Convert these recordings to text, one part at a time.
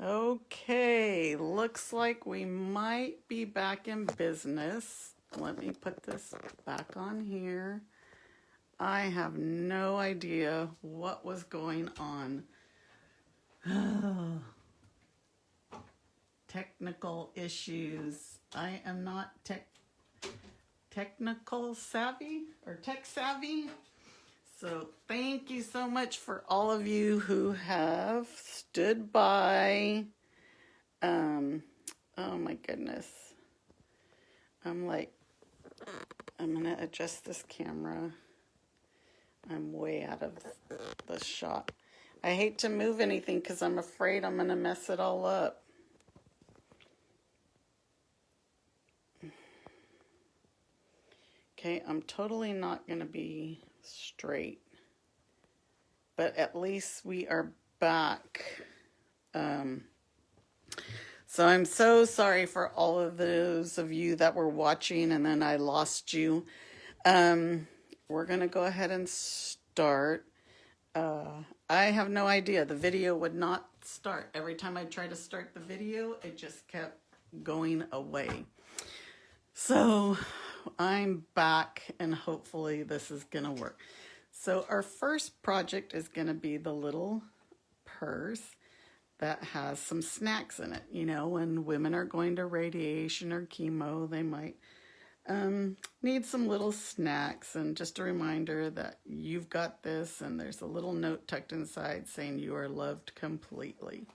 Okay, looks like we might be back in business. Let me put this back on here. I have no idea what was going on. Technical issues. I am not technical savvy or tech savvy. So thank you so much for all of you who have stood by. Oh my goodness. I'm gonna adjust this camera. I'm way out of the shot. I hate to move anything because I'm afraid I'm gonna mess it all up. Okay, I'm totally not gonna be straight, but at least we are back. So I'm so sorry for all of those of you that were watching and then I lost you. We're gonna go ahead and start. I have no idea. The video would not start. Every time I tried to start the video, it just kept going away. So I'm back and hopefully this is gonna work. So our first project is gonna be the little purse that has some snacks in it. You know, when women are going to radiation or chemo, they might need some little snacks. And just a reminder that you've got this, and there's a little note tucked inside saying you are loved completely.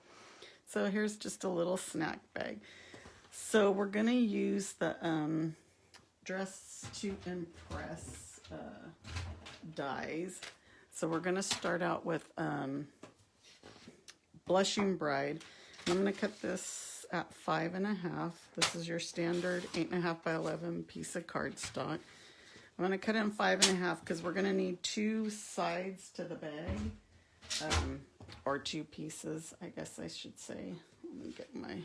So here's just a little snack bag. So we're gonna use the Dress to Impress dies. So we're gonna start out with Blushing Bride. I'm going to cut this at 5.5. This is your standard 8.5 by 11 piece of cardstock. I'm going to cut it in 5.5 because we're going to need 2 sides to the bag, or 2 pieces, I guess I should say. Let me get my.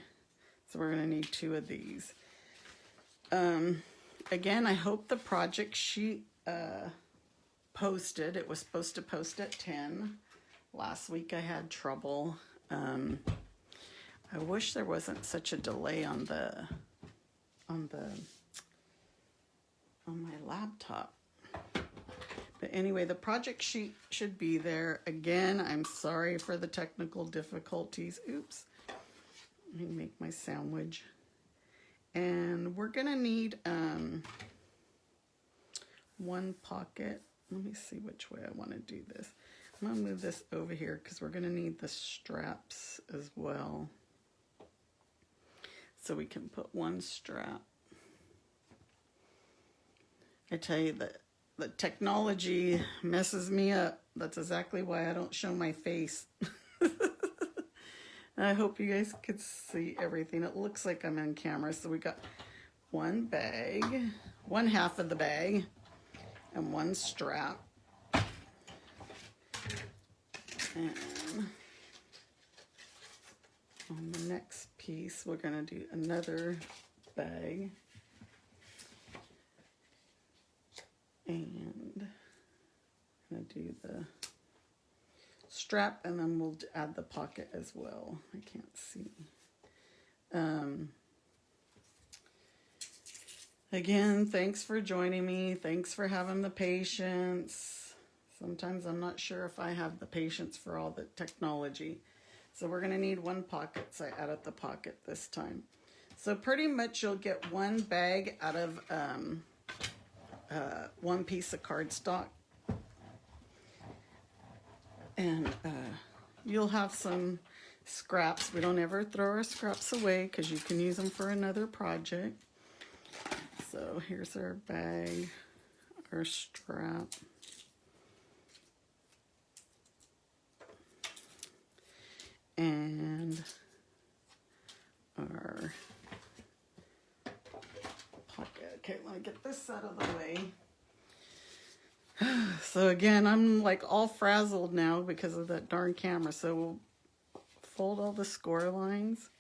So we're going to need 2 of these. Again, I hope the project sheet posted. It was supposed to post at 10. Last week I had trouble. I wish there wasn't such a delay on my laptop. But anyway, the project sheet should be there. Again, I'm sorry for the technical difficulties. Oops. Let me make my sandwich. And we're gonna need one pocket. Let me see which way I want to do this. I'm going to move this over here because we're going to need the straps as well. So we can put one strap. I tell you that the technology messes me up. That's exactly why I don't show my face. I hope you guys could see everything. It looks like I'm on camera. So we got one bag, one half of the bag, and one strap. And on the next piece, we're going to do another bag. And I'm going to do the strap, and then we'll add the pocket as well. I can't see. Again, thanks for joining me. Thanks for having the patience. Sometimes I'm not sure if I have the patience for all the technology. So we're going to need one pocket, so I added the pocket this time. So pretty much you'll get one bag out of one piece of cardstock. And you'll have some scraps. We don't ever throw our scraps away because you can use them for another project. So here's our bag, our strap. And our pocket. Okay, let me get this out of the way. So again, I'm like all frazzled now because of that darn camera. So we'll fold all the score lines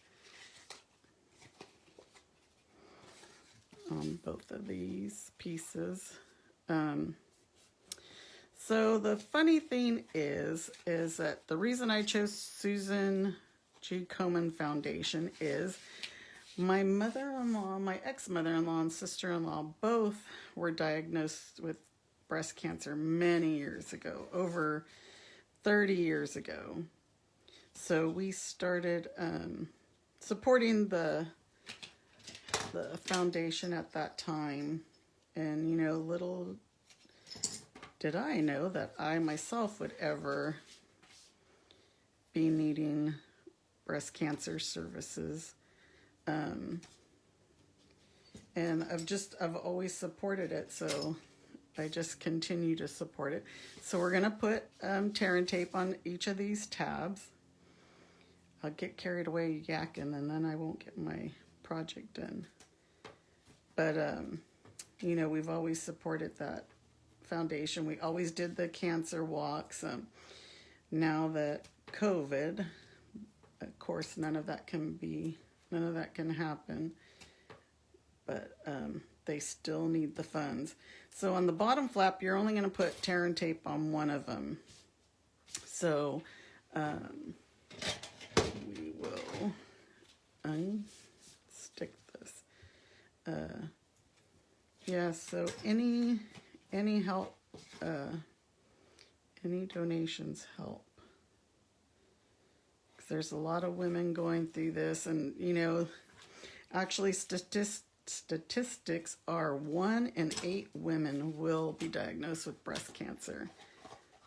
on both of these pieces. So the funny thing is that the reason I chose Susan G. Komen Foundation is my mother-in-law, my ex-mother-in-law and sister-in-law both were diagnosed with breast cancer many years ago, over 30 years ago. So we started supporting the foundation at that time. And, you know, little did I know that I myself would ever be needing breast cancer services. And I've always supported it, so I just continue to support it. So we're going to put tear and tape on each of these tabs. I'll get carried away yakking, and then I won't get my project done. But, you know, we've always supported that foundation. We always did the cancer walks. Now that COVID, of course, none of that can happen. But they still need the funds. So on the bottom flap, you're only going to put tear and tape on one of them. So we will unstick this. Yeah, so any help, any donations help. 'Cause there's a lot of women going through this, and you know, actually statistics are 1 in 8 women will be diagnosed with breast cancer.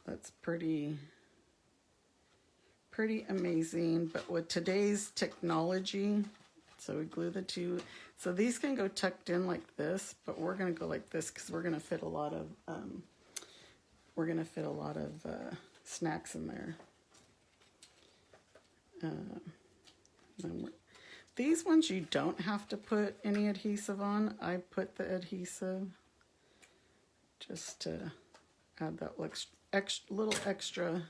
That's pretty amazing. But with today's technology, so we glue the two. So these can go tucked in like this, but we're going to go like this because we're going to fit a lot of snacks in there. These ones you don't have to put any adhesive on. I put the adhesive just to add that little extra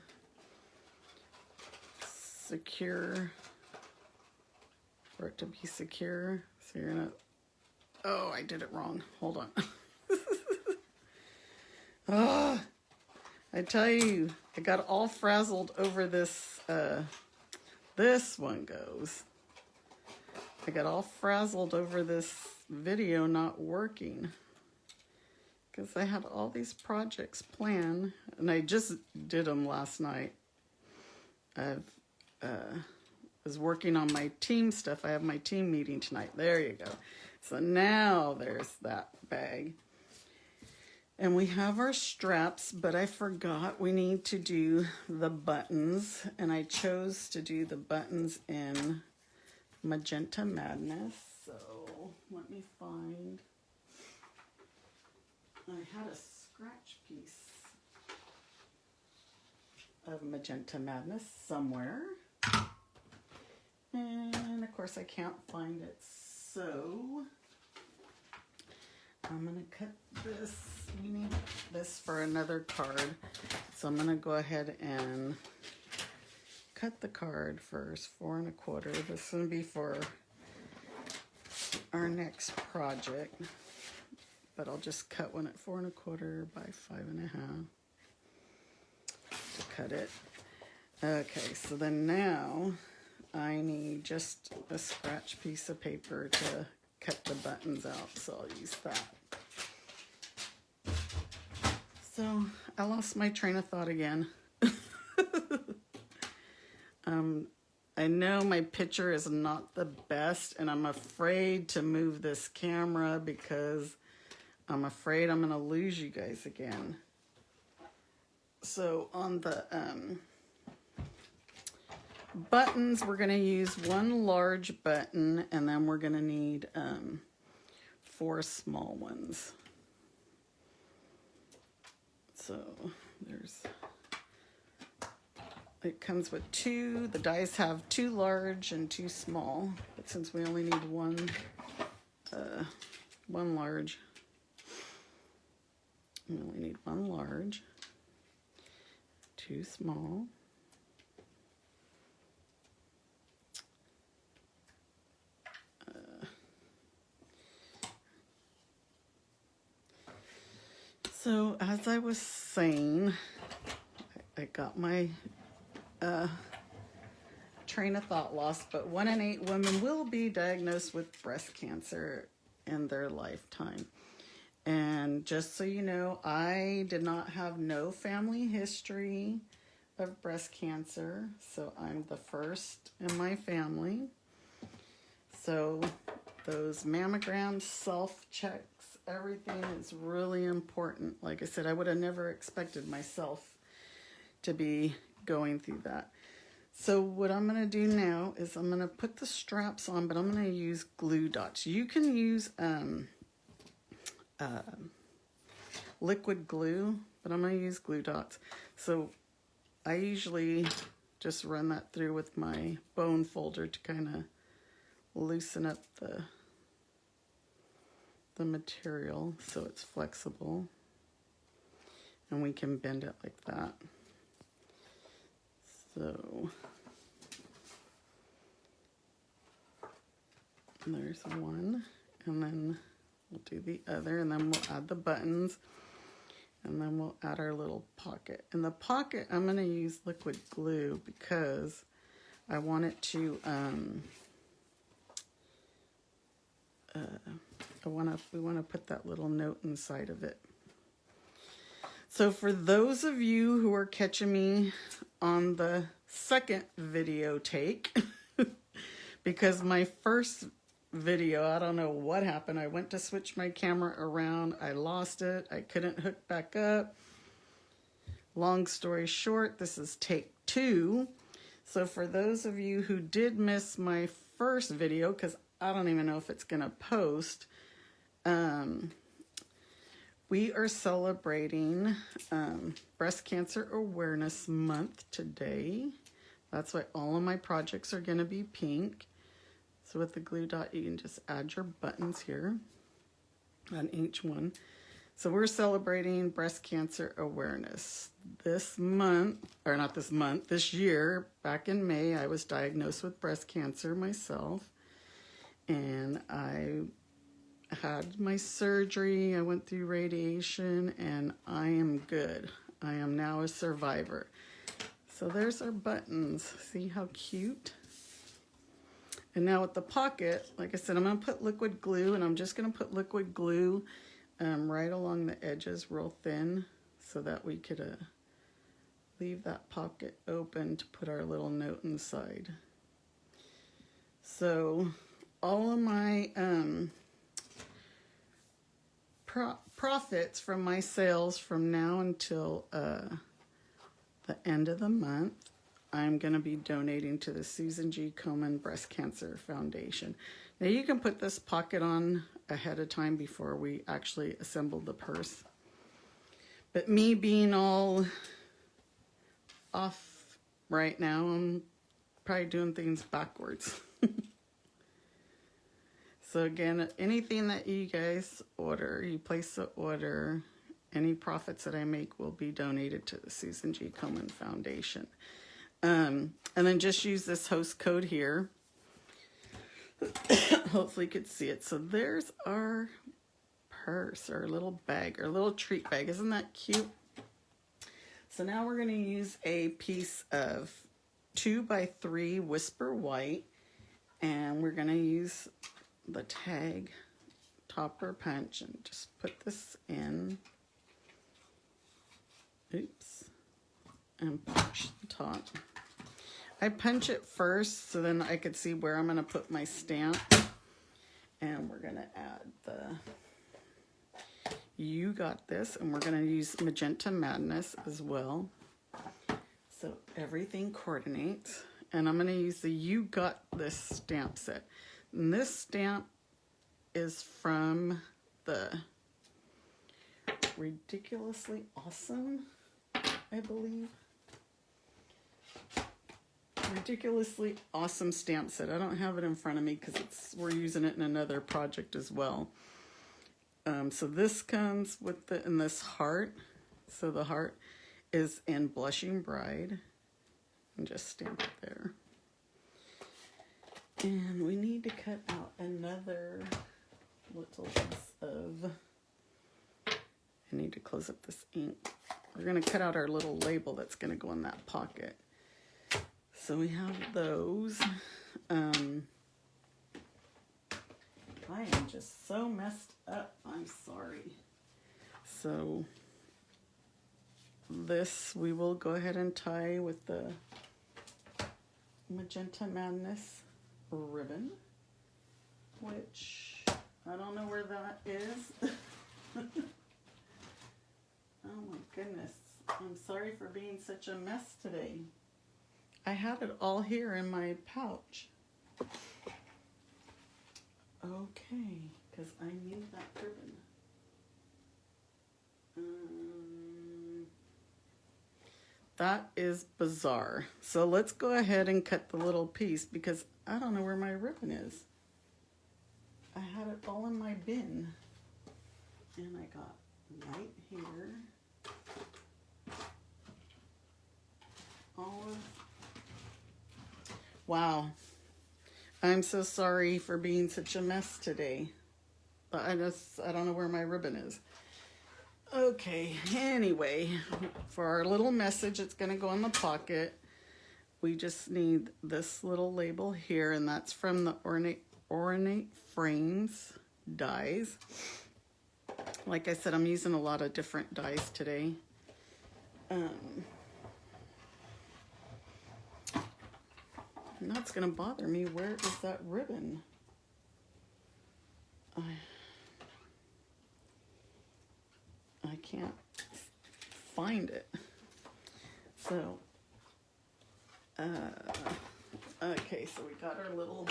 secure, for it to be secure. So you're gonna, oh, I did it wrong. Hold on. Oh, I tell you, I got all frazzled over this. This one goes. I got all frazzled over this video not working because I had all these projects planned, and I just did them last night. I was working on my team stuff. I have my team meeting tonight. There you go. So now there's that bag. And we have our straps, but I forgot we need to do the buttons, and I chose to do the buttons in Magenta Madness. So let me find, I had a scratch piece of Magenta Madness somewhere, and of course I can't find it, so I'm gonna cut this. We need this for another card, so I'm gonna go ahead and cut the card first, 4 1/4. This is gonna be for our next project, but I'll just cut one at 4 1/4 by 5 1/2 to cut it. Okay, so then now I need just a scratch piece of paper to cut the buttons out, so I'll use that. So I lost my train of thought again. I know my picture is not the best, and I'm afraid to move this camera because I'm afraid I'm going to lose you guys again. So on the buttons, we're going to use 1 large button, and then we're going to need 4 small ones. So there's, it comes with 2. The dies have 2 large and 2 small, but since we only need one large, we only need 1 large, 2 small. So as I was saying, I got my train of thought lost, but 1 in 8 women will be diagnosed with breast cancer in their lifetime. And just so you know, I did not have no family history of breast cancer, so I'm the first in my family. So those mammograms, self-checks, everything is really important. Like I said, I would have never expected myself to be going through that. So what I'm going to do now is I'm going to put the straps on, but I'm going to use glue dots. You can use liquid glue, but I'm going to use glue dots. So I usually just run that through with my bone folder to kind of loosen up the material so it's flexible, and we can bend it like that. So there's one, and then we'll do the other, and then we'll add the buttons, and then we'll add our little pocket. In the pocket, I'm going to use liquid glue because I want it to, we want to put that little note inside of it. So for those of you who are catching me on the second video take, because my first video, I don't know what happened. I went to switch my camera around. I lost it. I couldn't hook back up. Long story short, this is take 2. So for those of you who did miss my first video, because I don't even know if it's going to post, we are celebrating Breast Cancer Awareness Month today. That's why all of my projects are going to be pink. So with the glue dot, you can just add your buttons here on each one. So we're celebrating breast cancer awareness. This month, or not this month, this year, back in May, I was diagnosed with breast cancer myself. And I had my surgery, I went through radiation, and I am good. I am now a survivor. So there's our buttons. See how cute? And now with the pocket, like I said, I'm going to put liquid glue, and I'm just going to put liquid glue right along the edges real thin so that we could leave that pocket open to put our little note inside. So all of my profits from my sales from now until the end of the month, I'm going to be donating to the Susan G. Komen Breast Cancer Foundation. Now you can put this pocket on ahead of time before we actually assemble the purse. But me being all off right now, I'm probably doing things backwards. So again, anything that you guys order, you place the order, any profits that I make will be donated to the Susan G. Komen Foundation. And then just use this host code here. Hopefully you could see it. So there's our purse, our little bag, our little treat bag. Isn't that cute? So now we're going to use a piece of 2x3 Whisper White, and we're going to use the tag topper punch and just put this in. Oops. And punch the top. I punch it first so then I could see where I'm going to put my stamp. And we're going to add the You Got This, and we're going to use Magenta Madness as well. So everything coordinates. And I'm going to use the You Got This stamp set. And this stamp is from the Ridiculously Awesome, I believe. Ridiculously Awesome stamp set. I don't have it in front of me because we're using it in another project as well. So this comes with in this heart. So the heart is in Blushing Bride. And just stamp it there. And we need to cut out another little piece of, I need to close up this ink. We're going to cut out our little label that's going to go in that pocket. So we have those. I am just so messed up. I'm sorry. So this we will go ahead and tie with the Magenta Madness ribbon, which I don't know where that is. Oh my goodness. I'm sorry for being such a mess today. I had it all here in my pouch. Okay, because I need that ribbon. That is bizarre. So let's go ahead and cut the little piece because I don't know where my ribbon is. I had it all in my bin. And I got right here. All of... Wow. I'm so sorry for being such a mess today. I don't know where my ribbon is. Okay, anyway, for our little message, it's going to go in the pocket. We just need this little label here, and that's from the Ornate Frames dies. Like I said, I'm using a lot of different dies today. Now it's going to bother me. Where is that ribbon? I can't find it. So, okay, so we got our little,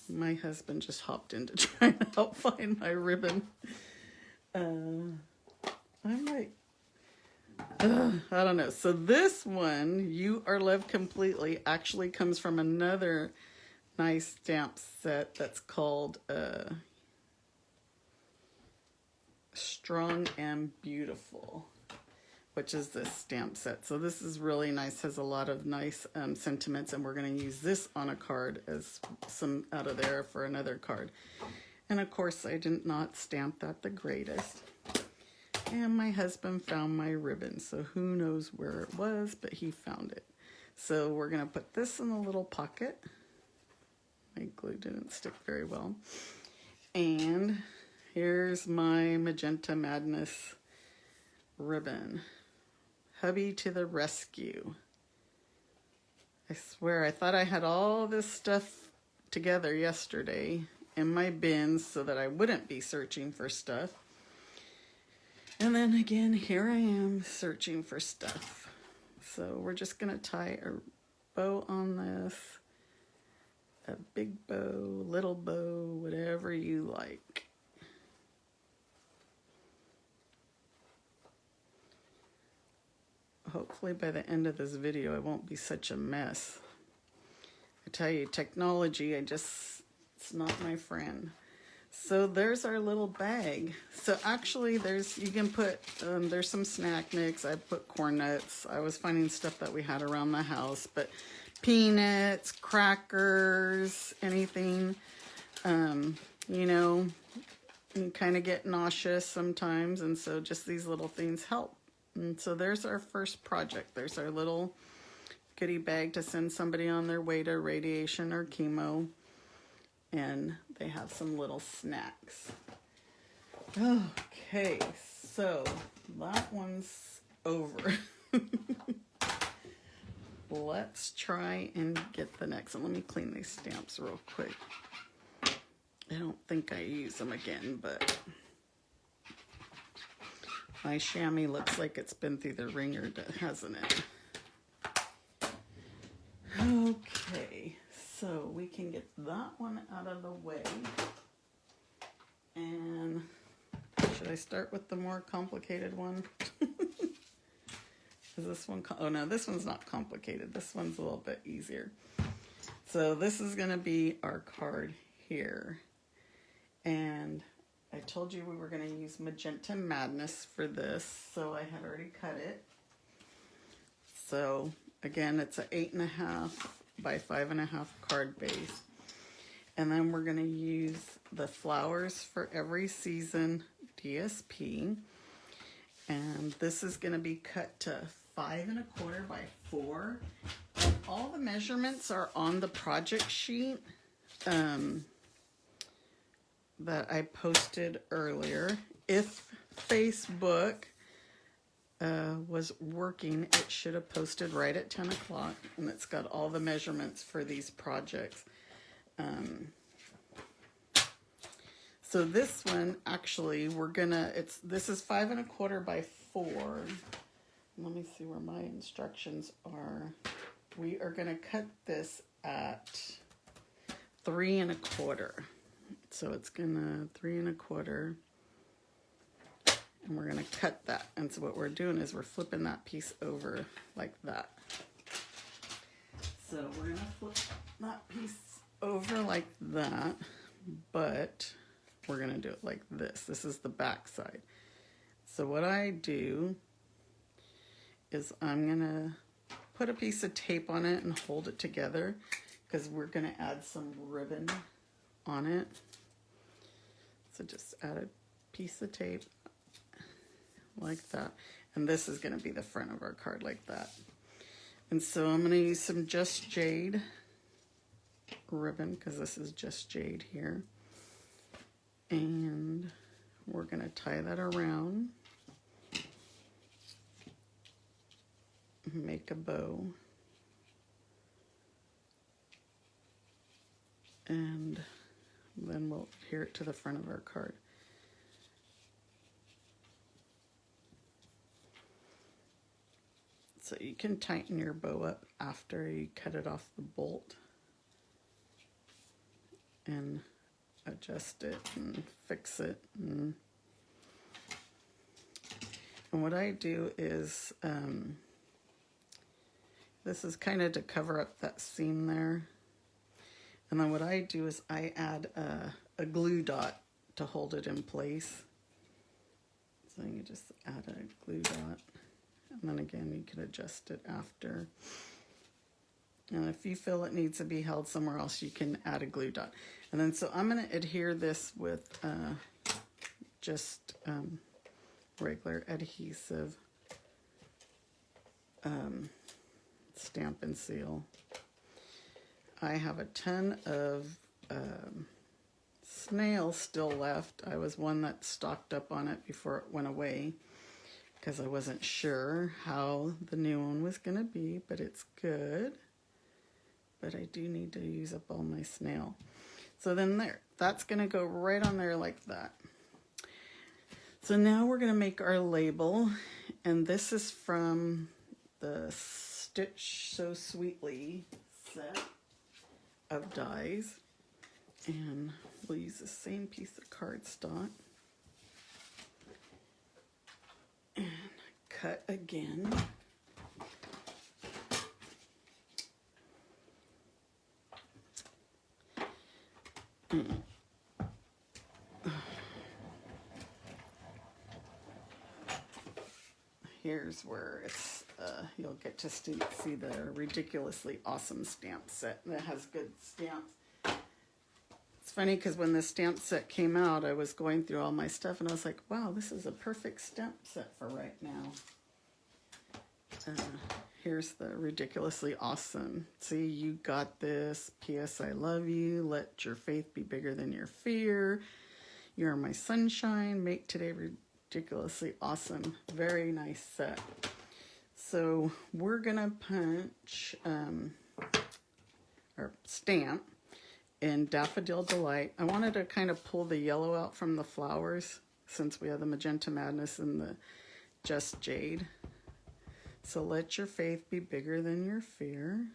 my husband just hopped in to try to help find my ribbon. I'm like, I don't know. So this one, You Are Loved Completely, actually comes from another nice stamp set that's called, Strong and Beautiful, which is this stamp set. So this is really nice, has a lot of nice sentiments, and we're going to use this on a card as some out of there for another card. And of course I did not stamp that the greatest, and my husband found my ribbon, so who knows where it was, but he found it. So we're going to put this in a little pocket. My glue didn't stick very well, and here's my Magenta Madness ribbon. Hubby to the rescue. I swear, I thought I had all this stuff together yesterday in my bins so that I wouldn't be searching for stuff. And then again, here I am searching for stuff. So we're just going to tie a bow on this. A big bow, little bow, whatever you like. Hopefully by the end of this video, I won't be such a mess. I tell you, technology, it's not my friend. So there's our little bag. So actually you can put, there's some snack mix. I put corn nuts. I was finding stuff that we had around the house, but peanuts, crackers, anything, you know, you kind of get nauseous sometimes. And so just these little things help. And so there's our first project. There's our little goodie bag to send somebody on their way to radiation or chemo. And they have some little snacks. Okay, so that one's over. Let's try and get the next one. Let me clean these stamps real quick. I don't think I use them again, but my chamois looks like it's been through the ringer, hasn't it? Okay, so we can get that one out of the way. And should I start with the more complicated one? Is this one, oh no, this one's not complicated. This one's a little bit easier. So this is going to be our card here. And I told you we were going to use Magenta Madness for this, so I had already cut it. So again, it's an 8.5 by 5.5 card base. And then we're going to use the Flowers for Every Season DSP. And this is going to be cut to 5¼ by 4. And all the measurements are on the project sheet that I posted earlier. If Facebook was working, it should have posted right at 10 o'clock, and it's got all the measurements for these projects. So this one, actually, this is 5¼ by 4. Let me see where my instructions are. We are gonna cut this at 3¼ So it's gonna 3¼ and we're gonna cut that. And so what we're doing is we're flipping that piece over like that. So we're gonna flip that piece over like that, but we're gonna do it like this. This is the back side. So what I do is I'm gonna put a piece of tape on it and hold it together because we're gonna add some ribbon on it. So just add a piece of tape like that. And this is gonna be the front of our card like that. And so I'm gonna use some Just Jade ribbon because this is Just Jade here. And we're gonna tie that around, make a bow, and then we'll adhere it to the front of our card. So you can tighten your bow up after you cut it off the bolt and adjust it and fix it. And what I do is, this is kind of to cover up that seam there. And then what I do is I add a glue dot to hold it in place. So you just add a glue dot. And then again, you can adjust it after. And if you feel it needs to be held somewhere else, you can add a glue dot. And then so I'm going to adhere this with just regular adhesive, stamp and seal. I have a ton of snails still left. I was one that stocked up on it before it went away because I wasn't sure how the new one was going to be, but it's good. But I do need to use up all my snail. So then there, that's going to go right on there like that. So now we're going to make our label, and this is from the Stitch So Sweetly set of dies, and we'll use the same piece of cardstock and cut again. Here's where it's you'll get to see the ridiculously awesome stamp set that has good stamps. It's funny because when this stamp set came out, I was going through all my stuff and I was like, wow, this is a perfect stamp set for right now. Here's the ridiculously awesome. See, you got this. P.S. I love you. Let your faith be bigger than your fear. You're my sunshine. Make today ridiculously awesome. Very nice set. So we're gonna punch or stamp in Daffodil Delight. I wanted to kind of pull the yellow out from the flowers since we have the Magenta Madness and the Just Jade. So let your faith be bigger than your fear.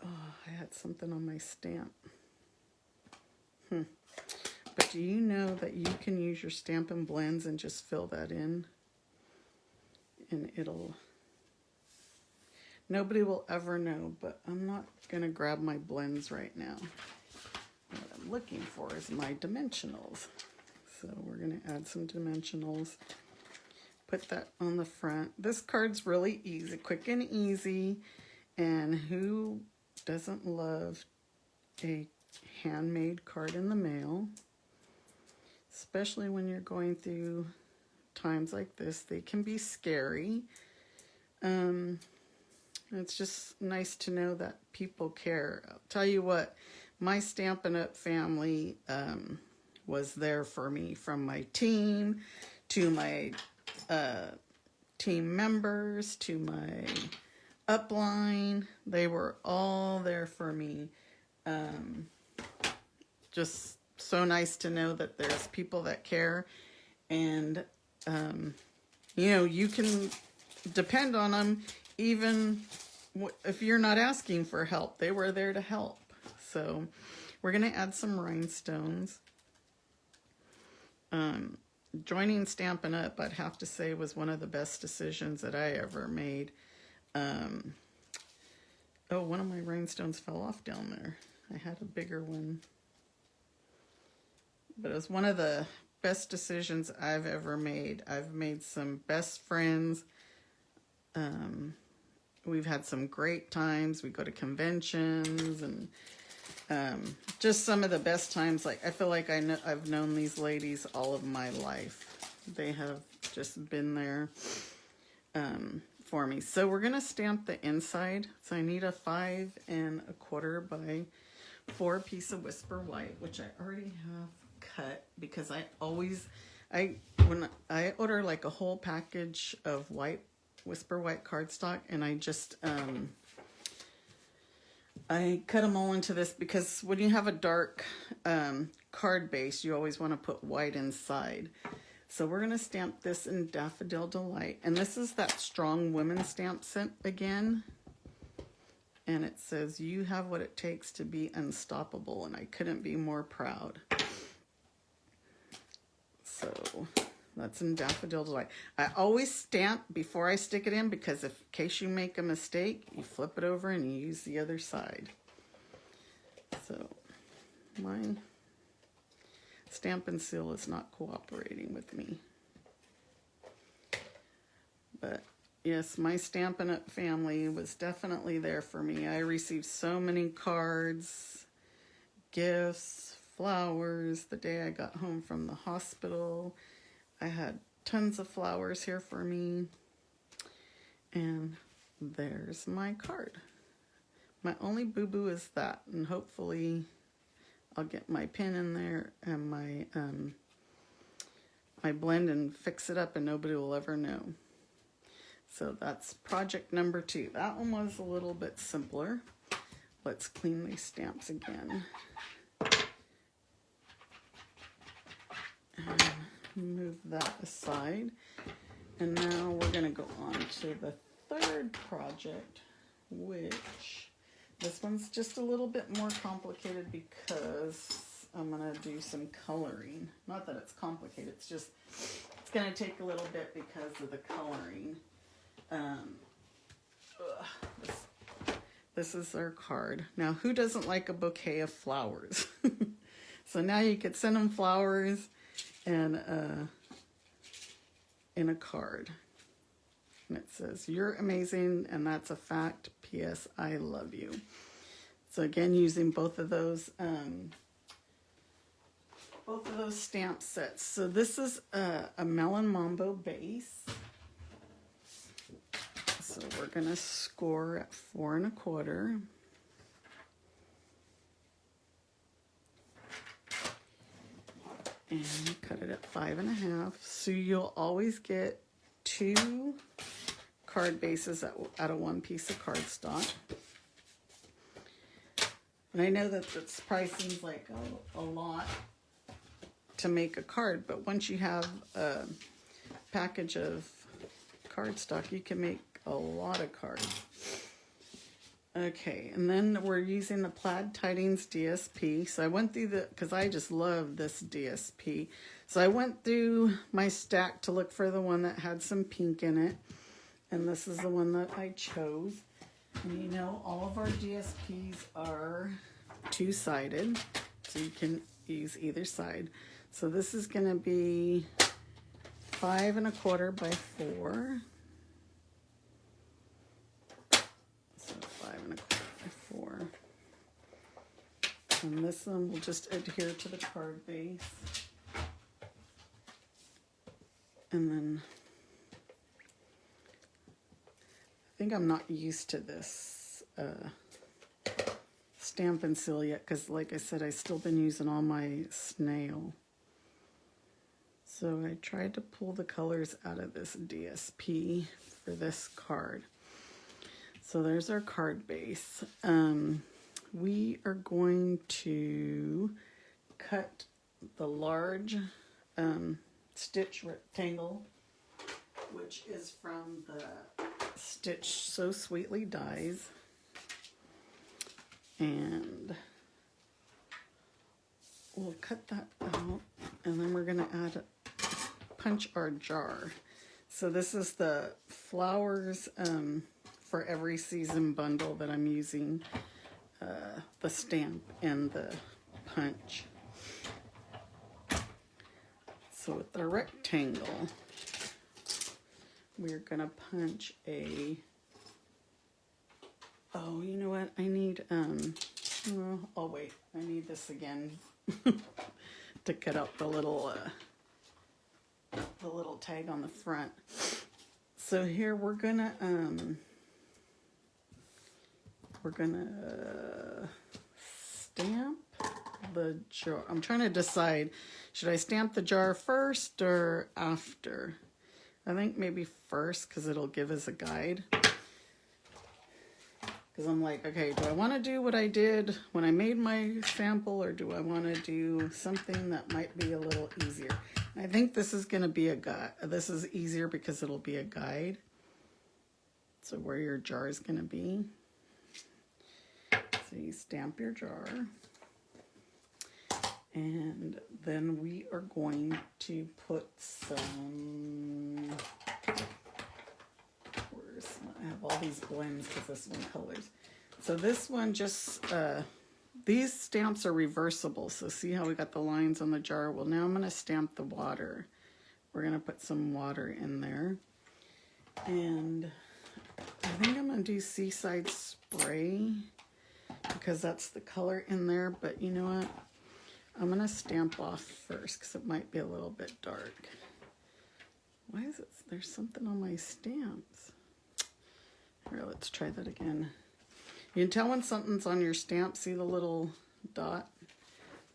Oh, I had something on my stamp. But do you know that you can use your Stampin' Blends and just fill that in? And it'll... Nobody will ever know, but I'm not going to grab my blends right now. What I'm looking for is my dimensionals. So we're going to add some dimensionals. Put that on the front. This card's really easy, quick and easy. And who doesn't love a handmade card in the mail? Especially when you're going through times like this, they can be scary. It's just nice to know that people care. I'll tell you what, my Stampin' Up! Family was there for me, from my team to my team members to my upline. They were all there for me. Just so nice to know that there's people that care, and you know, you can depend on them even if you're not asking for help. They were there to help. So we're going to add some rhinestones. Joining Stampin' Up, I'd have to say, was one of the best decisions that I ever made. Oh, one of my rhinestones fell off down there. I had a bigger one. But it was one of the best decisions I've ever made. I've made some best friends. We've had some great times. We go to conventions, and just some of the best times. Like, I feel like I've known these ladies all of my life. They have just been there for me. So we're going to stamp the inside. So I need a 5 1/4 by 4 piece of Whisper White, which I already have cut, because when I order like a whole package of Whisper White cardstock, and I just I cut them all into this, because when you have a dark card base, you always want to put white inside. So we're going to stamp this in Daffodil Delight, and this is that Strong Women stamp set again, and it says, "You have what it takes to be unstoppable," and I couldn't be more proud. So that's in Daffodil Delight. I always stamp before I stick it in, because in case you make a mistake, you flip it over and you use the other side. So my Stampin' Seal is not cooperating with me. But yes, my Stampin' Up! Family was definitely there for me. I received so many cards, gifts, flowers the day I got home from the hospital. I had tons of flowers here for me. And there's my card. My only boo-boo is that, and hopefully I'll get my pin in there and my my blend and fix it up, and nobody will ever know. So that's project number 2. That one was a little bit simpler. Let's clean these stamps again. And move that aside. And now we're going to go on to the 3rd project, which this one's just a little bit more complicated, because I'm going to do some coloring. Not that it's complicated, it's just, it's going to take a little bit because of the coloring. This is our card. Now, who doesn't like a bouquet of flowers? So now you could send them flowers and in a card. And it says, "You're amazing, and that's a fact. P.S. I love you." So again, using both of those stamp sets. So this is a Melon Mambo base. So we're gonna score at 4 1/4. And cut it at 5 1/2. So you'll always get 2 card bases out of 1 piece of cardstock. And I know that this probably seems like a lot to make a card, but once you have a package of cardstock, you can make a lot of cards. Okay, and then we're using the Plaid Tidings DSP. So I went through because I just love this DSP. So I went through my stack to look for the one that had some pink in it. And this is the one that I chose. And you know, all of our DSPs are 2-sided. So you can use either side. So this is going to be 5 1/4 by 4. So 5 1/4 by 4. And this one will just adhere to the card base. And then I think I'm not used to this Stampin' Seal yet, because like I said, I've still been using all my snail. So I tried to pull the colors out of this DSP for this card. So there's our card base. We are going to cut the large stitch rectangle, which is from the Stitch So Sweetly Dies. And we'll cut that out, and then we're going to punch our jar. So this is the flowers for every season bundle that I'm using, the stamp and the punch. So with the rectangle, we're going to punch a, oh, you know what, I need, oh wait, I need this again to cut out the little tag on the front. So here we're gonna stamp the jar. I'm trying to decide, should I stamp the jar first or after? I think maybe first, because it'll give us a guide. Because I'm like, okay, do I want to do what I did when I made my sample, or do I want to do something that might be a little easier? I think this is going to be a guide. This is easier because it'll be a guide. So where your jar is going to be. So you stamp your jar. And then we are going to put some, I have all these blends because this one colors. So this one just, these stamps are reversible. So see how we got the lines on the jar? Well, now I'm going to stamp the water. We're going to put some water in there. And I think I'm going to do Seaside Spray because that's the color in there. But you know what? I'm going to stamp off first because it might be a little bit dark. Why is it? There's something on my stamps. Here, let's try that again. You can tell when something's on your stamp. See the little dot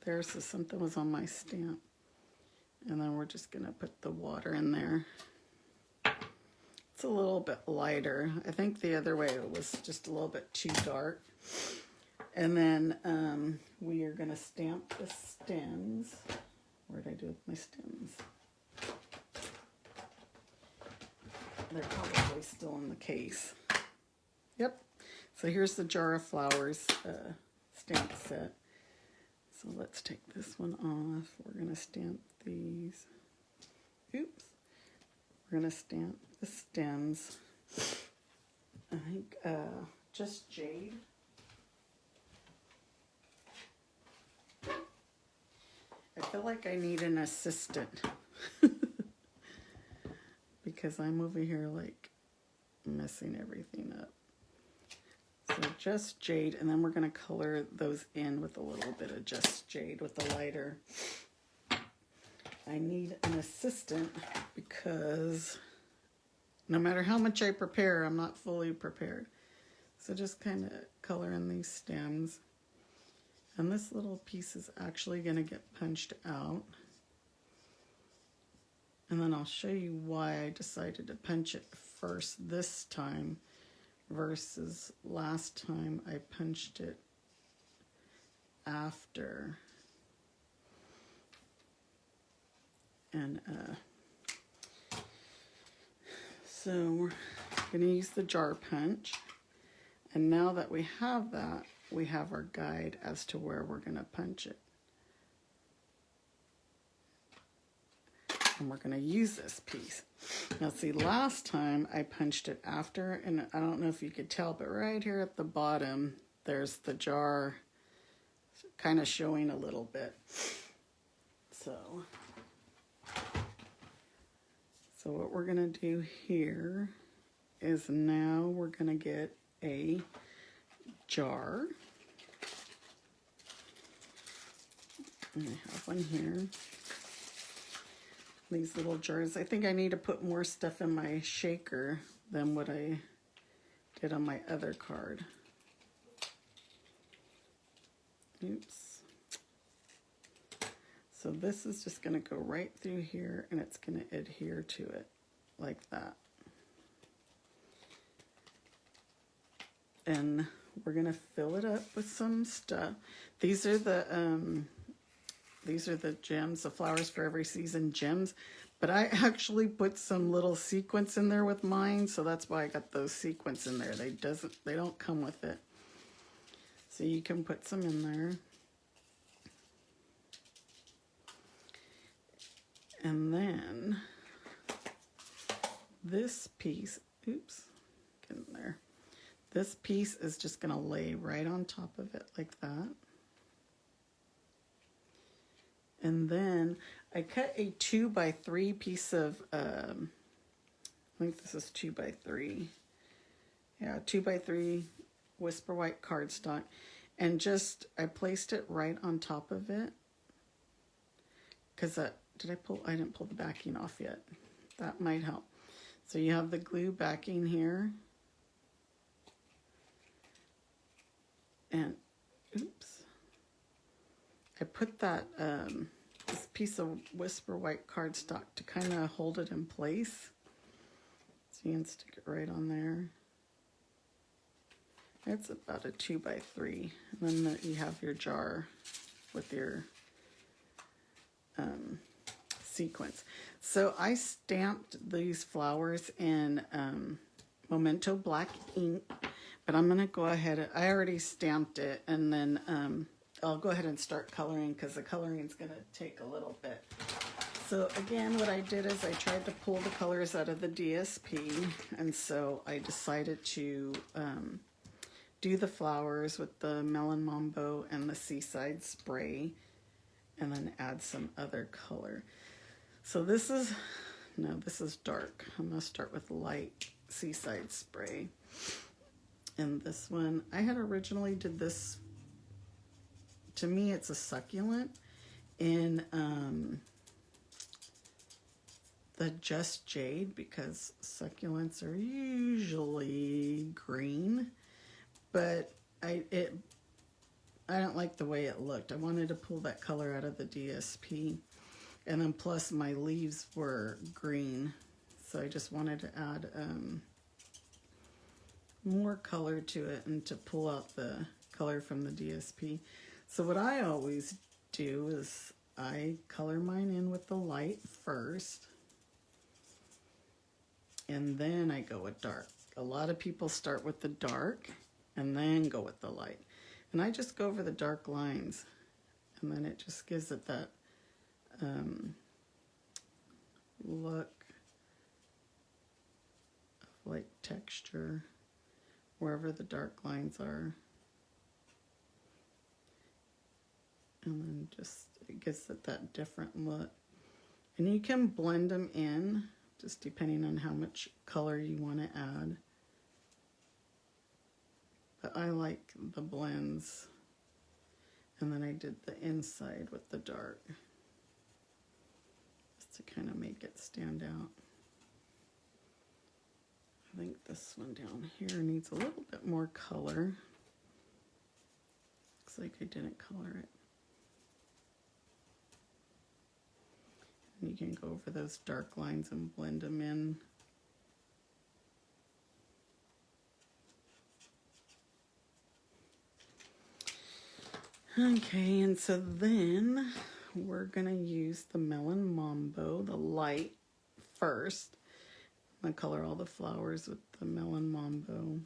there? So something was on my stamp. And then we're just going to put the water in there. It's a little bit lighter. I think the other way it was just a little bit too dark. And then we are going to stamp the stems. What did I do with my stems? They're probably still in the case. Yep. So here's the Jar of Flowers stamp set. So let's take this one off. We're going to stamp these. Oops. We're going to stamp the stems. I think just jade. I feel like I need an assistant because I'm over here like messing everything up. So just jade, and then we're going to color those in with a little bit of just jade with the lighter. I need an assistant because no matter how much I prepare, I'm not fully prepared. So just kind of color in these stems. And this little piece is actually going to get punched out. And then I'll show you why I decided to punch it first this time versus last time I punched it after. And so we're going to use the jar punch. And now that we have that, we have our guide as to where we're going to punch it. And we're going to use this piece. Now see, last time I punched it after, and I don't know if you could tell, but right here at the bottom, there's the jar kind of showing a little bit. So what we're going to do here is now we're going to get a jar. And I have one here. these little jars. I think I need to put more stuff in my shaker than what I did on my other card. Oops. So this is just going to go right through here, and it's going to adhere to it like that. And we're going to fill it up with some stuff. These are the gems, the Flowers for Every Season gems. But I actually put some little sequins in there with mine, so that's why I got those sequins in there. They don't come with it. So you can put some in there. And then this piece, oops, get in there. This piece is just going to lay right on top of it like that. And then I cut a 2x3 piece of, I think this is 2x3. Yeah, 2x3 Whisper White cardstock. And just, I placed it right on top of it. Because I didn't pull the backing off yet. That might help. So you have the glue backing here. And, oops. I put that, this piece of Whisper White cardstock to kind of hold it in place. So you can stick it right on there. It's about a 2x3. And then you have your jar with your sequence. So I stamped these flowers in Memento black ink, but I'm going to go ahead. I already stamped it, and then I'll go ahead and start coloring because the coloring is going to take a little bit. So again, what I did is I tried to pull the colors out of the DSP, and so I decided to do the flowers with the Melon Mambo and the Seaside Spray, and then add some other color. So this is dark. I'm going to start with light Seaside Spray. And this one, I had originally did this, to me it's a succulent, in the Just Jade, because succulents are usually green, but I don't like the way it looked. I wanted to pull that color out of the DSP. And then plus my leaves were green. So I just wanted to add more color to it and to pull out the color from the DSP. So what I always do is I color mine in with the light first. And then I go with dark. A lot of people start with the dark and then go with the light. And I just go over the dark lines, and then it just gives it that look of like texture wherever the dark lines are. And then just, it gives it that different look. And you can blend them in, just depending on how much color you want to add. But I like the blends. And then I did the inside with the dark, just to kind of make it stand out. I think this one down here needs a little bit more color. Looks like I didn't color it. And you can go over those dark lines and blend them in. Okay, and so then we're going to use the Melon Mambo, the light, first. I'm going to color all the flowers with the Melon Mambo.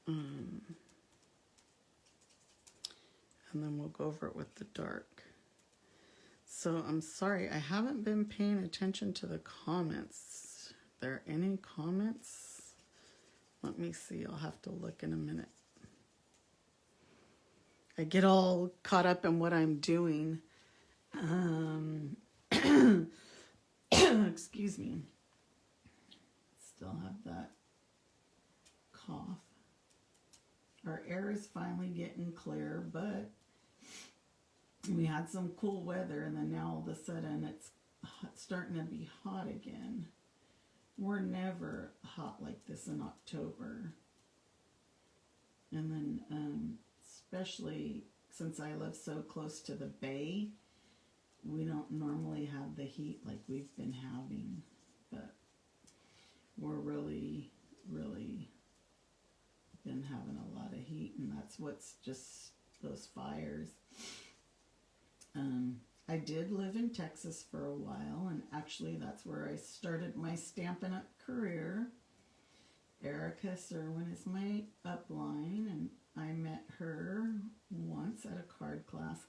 And then we'll go over it with the dark. So I'm sorry, I haven't been paying attention to the comments. Are there any comments? Let me see, I'll have to look in a minute. I get all caught up in what I'm doing. Excuse me. Still have that cough. Our air is finally getting clear, but We had some cool weather, and then now all of a sudden it's starting to be hot again. We're never hot like this in October. And then, especially since I live so close to the bay, we don't normally have the heat like we've been having. But we're really, really been having a lot of heat, and that's what's just those fires. I did live in Texas for a while, and actually that's where I started my Stampin' Up career. Erica Serwin is my upline, and I met her once at a card class,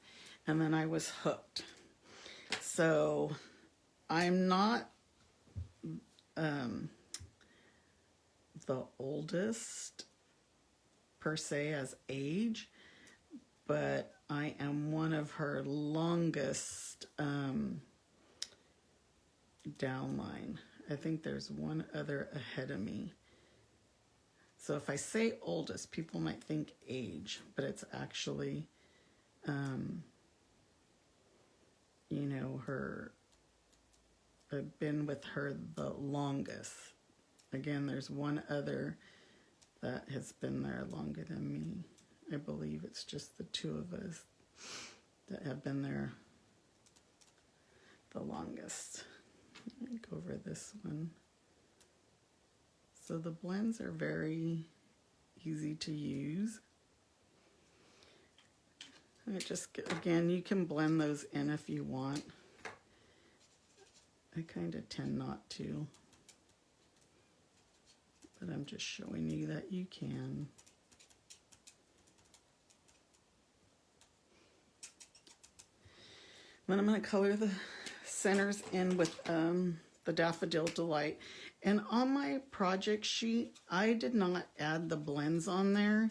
and then I was hooked. So I'm not the oldest per se as age, but I am one of her longest downline. I think there's one other ahead of me. So if I say oldest, people might think age, but it's actually, you know, I've been with her the longest. Again, there's one other that has been there longer than me. I believe it's just the two of us that have been there the longest. Let me go over this one. So the blends are very easy to use. And it just, again, you can blend those in if you want. I kind of tend not to, but I'm just showing you that you can. Then I'm going to color the centers in with the Daffodil Delight. And on my project sheet, I did not add the blends on there.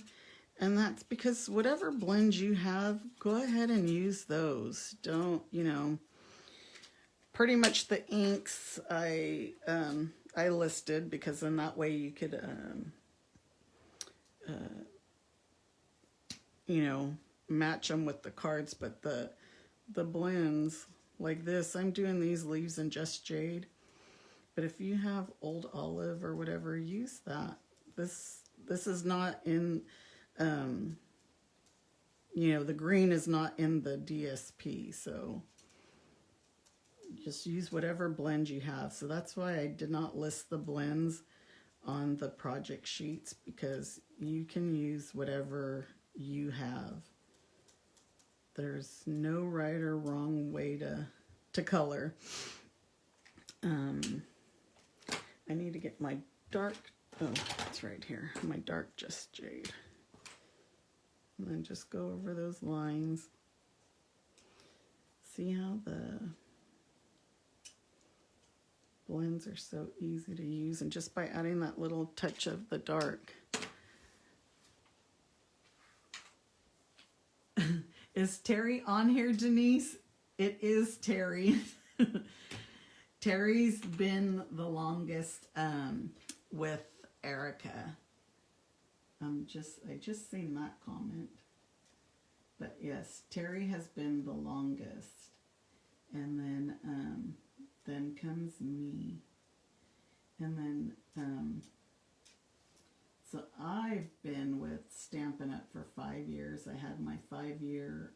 And that's because whatever blends you have, go ahead and use those. Don't, you know, pretty much the inks I listed, because then that way you could, you know, match them with the cards. But the blends like this, I'm doing these leaves in Just Jade. But if you have Old Olive or whatever, use that. This is not in, you know, the green is not in the DSP, so just use whatever blend you have. So that's why I did not list the blends on the project sheets, because you can use whatever you have. There's no right or wrong way to color. I need to get my dark, oh, it's right here, my dark Just Jade. And then just go over those lines. See how the blends are so easy to use, and just by adding that little touch of the dark. Is Terry on here, Denise? It is Terry. Terry's been the longest with Erica. I just seen that comment. But yes, Terry has been the longest. And then comes me. And then, so I've been with Stampin' Up! For 5 years. I had my 5-year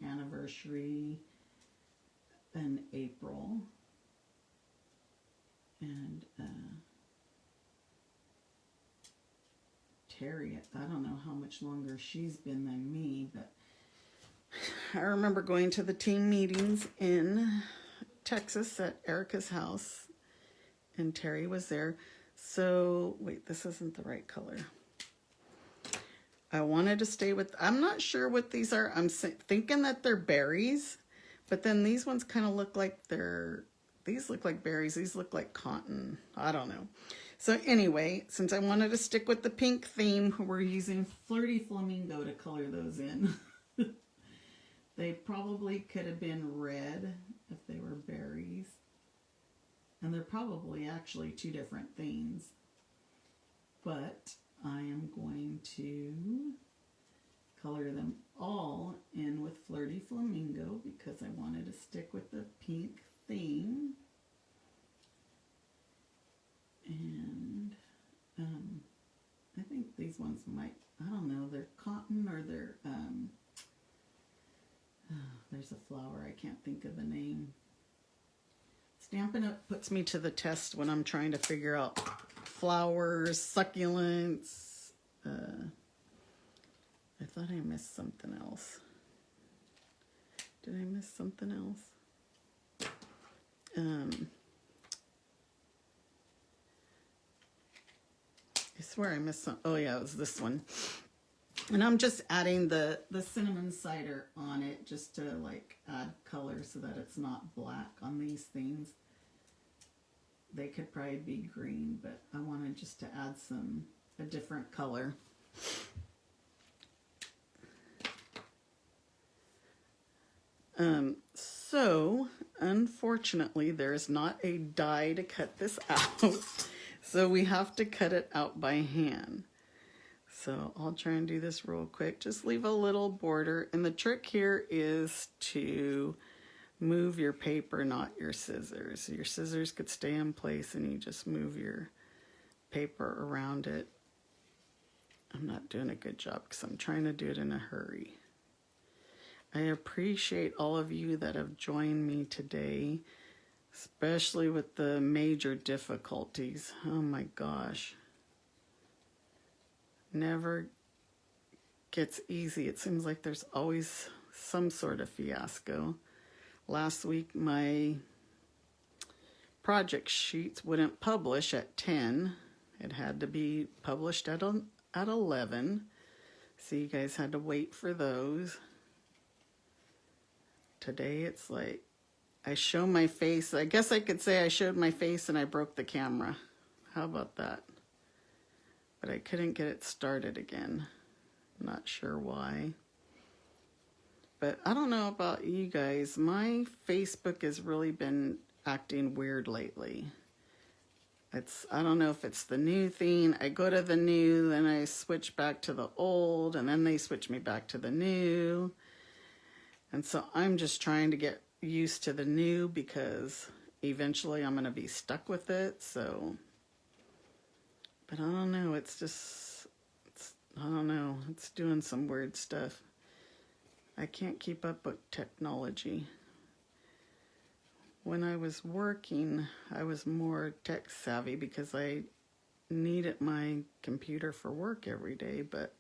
anniversary in April. And Terry, I don't know how much longer she's been than me, but I remember going to the team meetings in Texas at Erica's house, and Terry was there. So, wait, this isn't the right color. I wanted to stay with, I'm not sure what these are. I'm thinking that they're berries, but then these ones kind of look like these look like berries. These look like cotton. I don't know. So anyway, since I wanted to stick with the pink theme, we're using Flirty Flamingo to color those in. They probably could have been red if they were berries. And they're probably actually two different themes. But I am going to color them all in with Flirty Flamingo because I wanted to stick with the pink theme. And I think these ones might, I don't know, they're cotton or they're, there's a flower, I can't think of the name. Stampin' Up puts me to the test when I'm trying to figure out flowers, succulents. I thought I missed something else. Did I miss something else? I swear I missed some. Oh yeah, it was this one. And I'm just adding the cinnamon cider on it just to like add color so that it's not black on these things. They could probably be green, but I wanted just to add a different color. So unfortunately there's not a die to cut this out. So we have to cut it out by hand. So I'll try and do this real quick. Just leave a little border. And the trick here is to move your paper, not your scissors. Your scissors could stay in place and you just move your paper around it. I'm not doing a good job because I'm trying to do it in a hurry. I appreciate all of you that have joined me today, especially with the major difficulties. Oh my gosh. Never gets easy. It seems like there's always some sort of fiasco. Last week my project sheets wouldn't publish at 10. It had to be published at 11. So you guys had to wait for those. Today it's like I show my face. I guess I could say I showed my face and I broke the camera. How about that? But I couldn't get it started again. Not sure why. But I don't know about you guys. My Facebook has really been acting weird lately. I don't know if it's the new thing. I go to the new, then I switch back to the old, and then they switch me back to the new. And so I'm just trying to get used to the new because eventually I'm going to be stuck with it. So, but I don't know. I don't know. It's doing some weird stuff. I can't keep up with technology. When I was working, I was more tech savvy because I needed my computer for work every day, but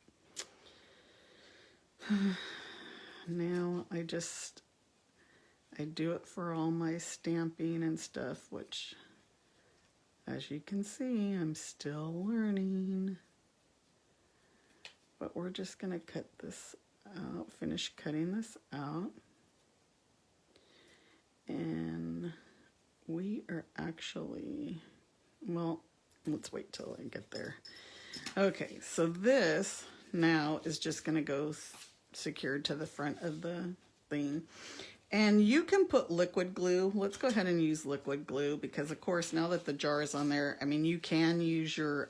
now I do it for all my stamping and stuff, which, as you can see, I'm still learning. But we're just going to cut this out, finish cutting this out. And we are actually, well, let's wait till I get there. Okay, so this now is just going to go secured to the front of the thing. And you can put liquid glue. Let's go ahead and use liquid glue because, of course, now that the jar is on there, I mean, you can use your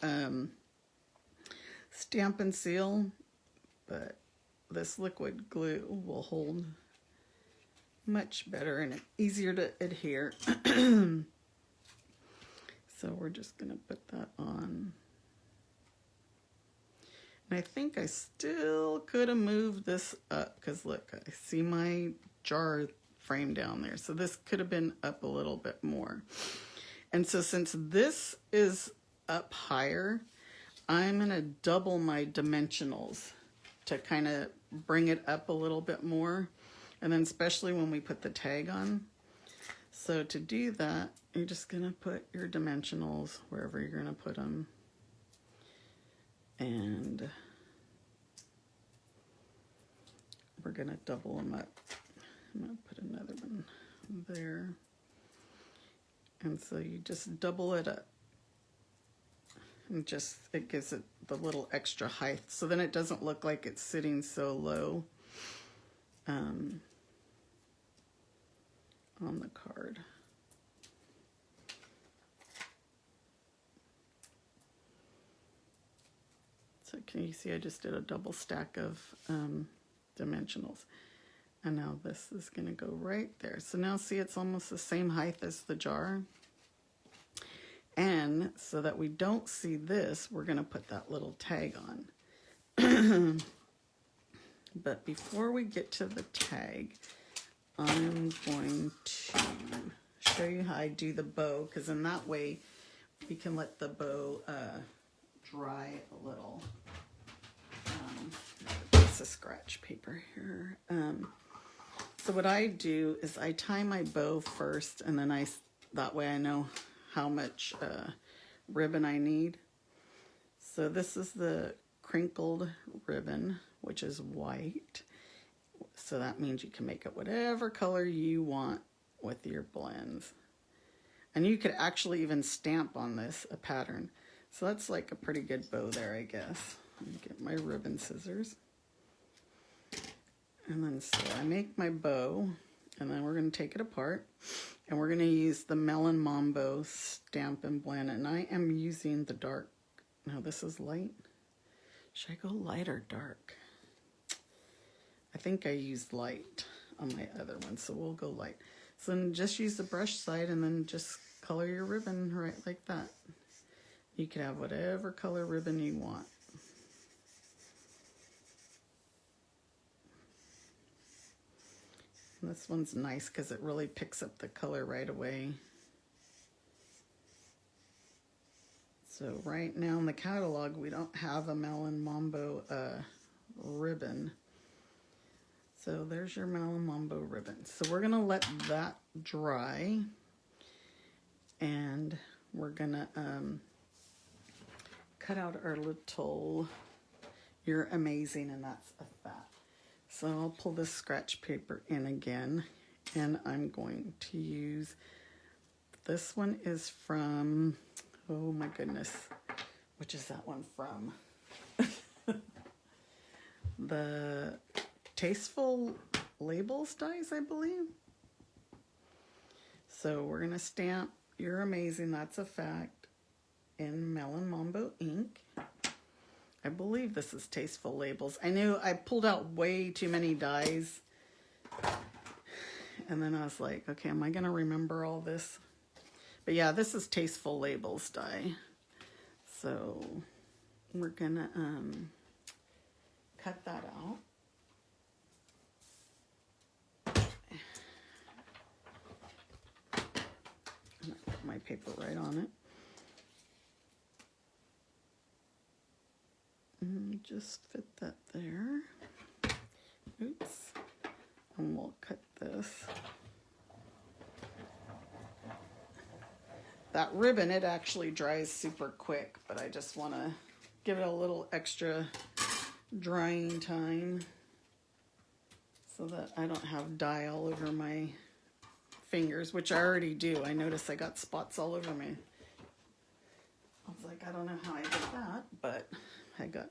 stamp and seal, but this liquid glue will hold much better and easier to adhere. So we're just going to put that on. And I think I still could have moved this up because look, I see my jar frame down there. So this could have been up a little bit more. And so since this is up higher, I'm going to double my dimensionals to kind of bring it up a little bit more. And then especially when we put the tag on. So to do that, you're just going to put your dimensionals wherever you're going to put them. And we're going to double them up. I'm going to put another one there. And so you just double it up. And just, it gives it the little extra height. So then it doesn't look like it's sitting so low on the card. So So can you see I just did a double stack of dimensionals. And now this is going to go right there. So now see, it's almost the same height as the jar. And so that we don't see this, we're going to put that little tag on. But before we get to the tag, I'm going to show you how I do the bow, because in that way we can let the bow dry a little. Piece of scratch paper here. So what I do is I tie my bow first, and then that way I know how much ribbon I need. So this is the crinkled ribbon, which is white. So that means you can make it whatever color you want with your blends. And you could actually even stamp on this a pattern. So that's like a pretty good bow there, I guess. Let me get my ribbon scissors. And then so I make my bow, and then we're going to take it apart. And we're going to use the Melon Mambo Stampin' Blend. And I am using the dark. No, this is light. Should I go light or dark? I think I used light on my other one, so we'll go light. So then just use the brush side and then just color your ribbon right like that. You can have whatever color ribbon you want. And this one's nice because it really picks up the color right away. So right now in the catalog, we don't have a Melon Mambo ribbon. So there's your Melon Mambo ribbon. So we're gonna let that dry, and we're gonna cut out our little "You're Amazing" and that's a fat. So I'll pull this scratch paper in again, and I'm going to use, this one is from, oh my goodness, which is that one from? The Tasteful Labels dies, I believe. So we're going to stamp "You're Amazing, That's a Fact" in Melon Mambo ink. I believe this is Tasteful Labels. I knew I pulled out way too many dies. And then I was like, okay, am I going to remember all this? But yeah, this is Tasteful Labels die. So we're going to cut that out. I'm going to put my paper right on it. Just fit that there. Oops. And we'll cut this. That ribbon, it actually dries super quick, but I just want to give it a little extra drying time so that I don't have dye all over my fingers, which I already do. I noticed I got spots all over me. I was like, I don't know how I did that, but I got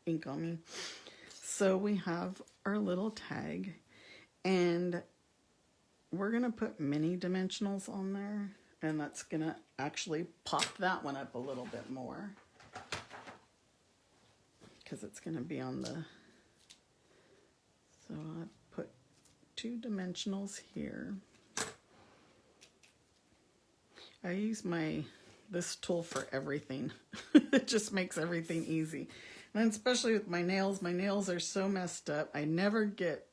ink on me. So we have our little tag, and we're going to put mini dimensionals on there, and that's going to actually pop that one up a little bit more because it's going to be on the, so I put 2 dimensionals here. I use this tool for everything. It just makes everything easy. And especially with my nails are so messed up. I never get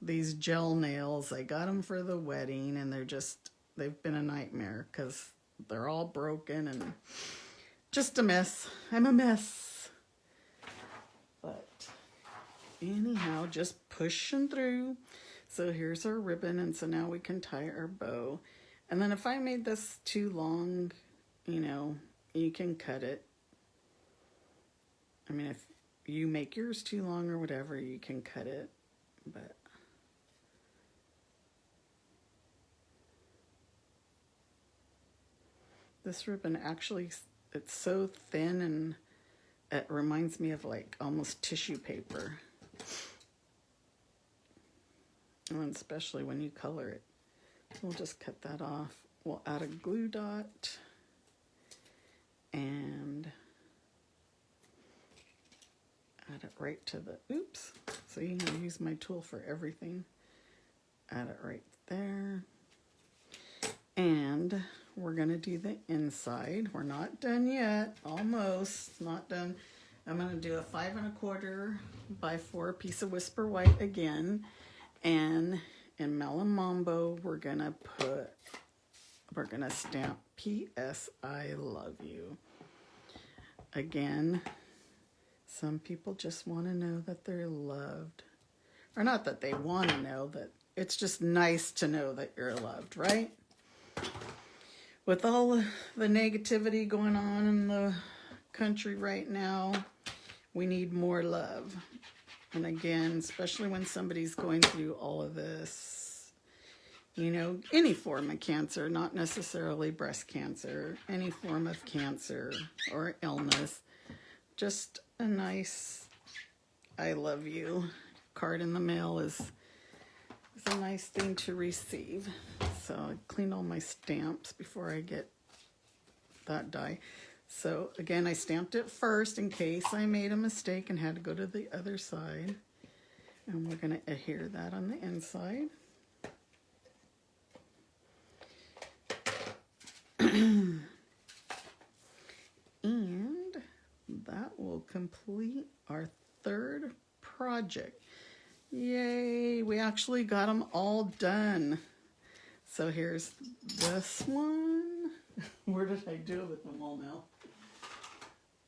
these gel nails. I got them for the wedding, and they've been a nightmare because they're all broken and just a mess. I'm a mess. But anyhow, just pushing through. So here's our ribbon, and so now we can tie our bow. And then if I made this too long, you can cut it. I mean, if you make yours too long or whatever, you can cut it. But this ribbon actually, it's so thin, and it reminds me of like almost tissue paper. And especially when you color it. We'll just cut that off. We'll add a glue dot, and right to the, oops. See, I use my tool for everything. Add it right there. And we're gonna do the inside. We're not done yet, almost, not done. I'm gonna do a 5 1/4 by 4 piece of Whisper White again. And in Melon Mambo, we're gonna stamp P.S. I love you. Again, some people just want to know that they're loved. Or not that they want to know, that it's just nice to know that you're loved, right? With all the negativity going on in the country right now, we need more love. And again, especially when somebody's going through all of this, you know, any form of cancer, not necessarily breast cancer, any form of cancer or illness, just a nice I love you card in the mail is a nice thing to receive. So I cleaned all my stamps before I get that die. So again, I stamped it first in case I made a mistake and had to go to the other side. And we're going to adhere that on the inside. And that will complete our third project. Yay, we actually got them all done. So here's this one. Where did I do with them all now?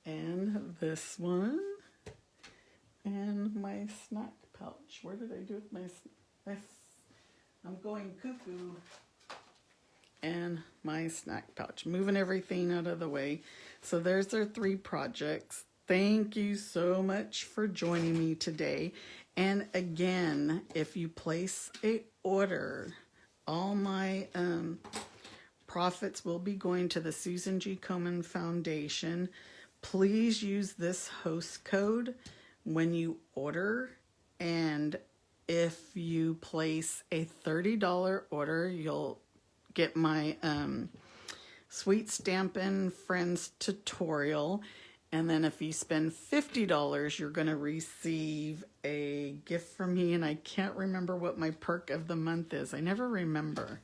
And this one. And my snack pouch. Where did I do with my I'm going cuckoo. And my snack pouch. Moving everything out of the way. So there's our 3 projects. Thank you so much for joining me today. And again, if you place a order, all my profits will be going to the Susan G. Komen Foundation. Please use this host code when you order. And if you place a $30 order, you'll get my Sweet Stampin' Friends tutorial. And then if you spend $50, you're going to receive a gift from me. And I can't remember what my perk of the month is. I never remember.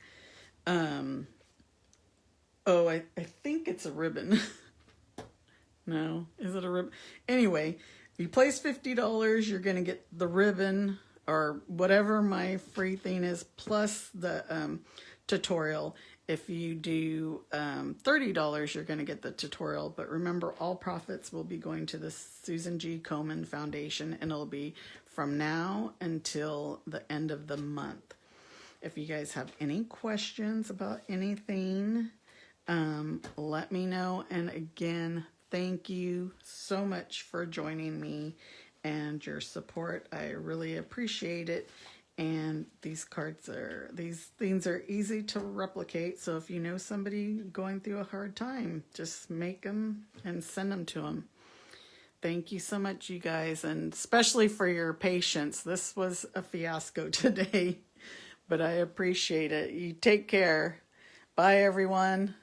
Oh, I think it's a ribbon. No, is it a ribbon? Anyway, if you place $50, you're going to get the ribbon or whatever my free thing is, plus the tutorial. If you do $30, you're going to get the tutorial. But remember, all profits will be going to the Susan G. Komen Foundation, and it'll be from now until the end of the month. If you guys have any questions about anything, let me know. And again, thank you so much for joining me and your support. I really appreciate it. And these things are easy to replicate. So if you know somebody going through a hard time, just make them and send them to them. Thank you so much, you guys, and especially for your patience. This was a fiasco today, but I appreciate it. You take care. Bye, everyone.